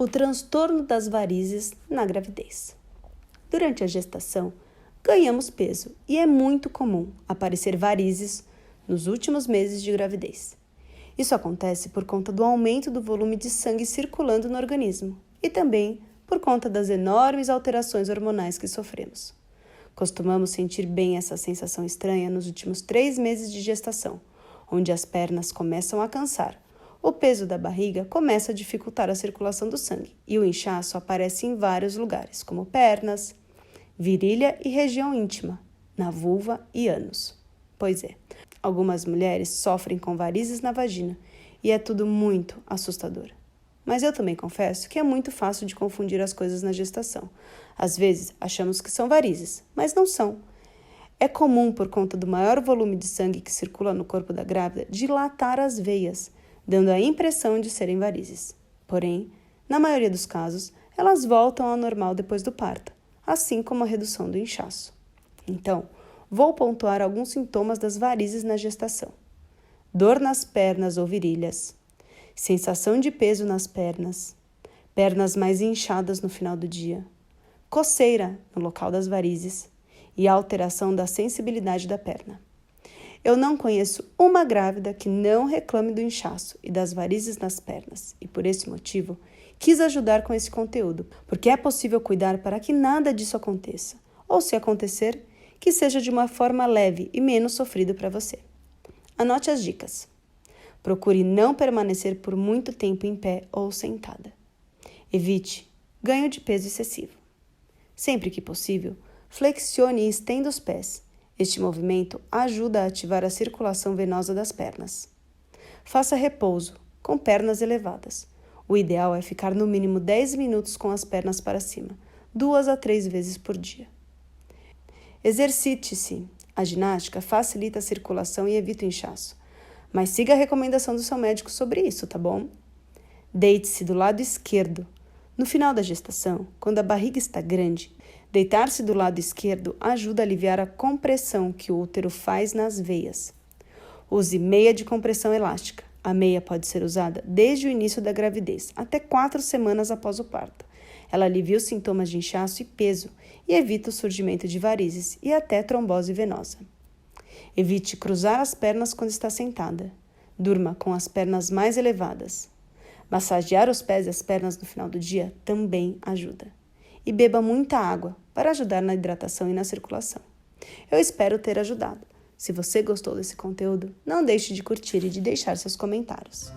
O transtorno das varizes na gravidez. Durante a gestação, ganhamos peso e é muito comum aparecer varizes nos últimos meses de gravidez. Isso acontece por conta do aumento do volume de sangue circulando no organismo e também por conta das enormes alterações hormonais que sofremos. Costumamos sentir bem essa sensação estranha nos últimos 3 meses de gestação, onde as pernas começam a cansar. O peso da barriga começa a dificultar a circulação do sangue e o inchaço aparece em vários lugares, como pernas, virilha e região íntima, na vulva e ânus. Pois é, algumas mulheres sofrem com varizes na vagina e é tudo muito assustador. Mas eu também confesso que é muito fácil de confundir as coisas na gestação. Às vezes achamos que são varizes, mas não são. É comum, por conta do maior volume de sangue que circula no corpo da grávida, dilatar as veias, dando a impressão de serem varizes. Porém, na maioria dos casos, elas voltam ao normal depois do parto, assim como a redução do inchaço. Então, vou pontuar alguns sintomas das varizes na gestação: dor nas pernas ou virilhas, sensação de peso nas pernas, pernas mais inchadas no final do dia, coceira no local das varizes e alteração da sensibilidade da perna. Eu não conheço uma grávida que não reclame do inchaço e das varizes nas pernas, e por esse motivo quis ajudar com esse conteúdo, porque é possível cuidar para que nada disso aconteça, ou se acontecer, que seja de uma forma leve e menos sofrido para você. Anote as dicas. Procure não permanecer por muito tempo em pé ou sentada. Evite ganho de peso excessivo. Sempre que possível, flexione e estenda os pés. Este movimento ajuda a ativar a circulação venosa das pernas. Faça repouso, com pernas elevadas. O ideal é ficar no mínimo 10 minutos com as pernas para cima, 2 a 3 vezes por dia. Exercite-se. A ginástica facilita a circulação e evita o inchaço. Mas siga a recomendação do seu médico sobre isso, tá bom? Deite-se do lado esquerdo. No final da gestação, quando a barriga está grande, deitar-se do lado esquerdo ajuda a aliviar a compressão que o útero faz nas veias. Use meia de compressão elástica. A meia pode ser usada desde o início da gravidez, até 4 semanas após o parto. Ela alivia os sintomas de inchaço e peso e evita o surgimento de varizes e até trombose venosa. Evite cruzar as pernas quando está sentada. Durma com as pernas mais elevadas. Massagear os pés e as pernas no final do dia também ajuda. E beba muita água para ajudar na hidratação e na circulação. Eu espero ter ajudado. Se você gostou desse conteúdo, não deixe de curtir e de deixar seus comentários.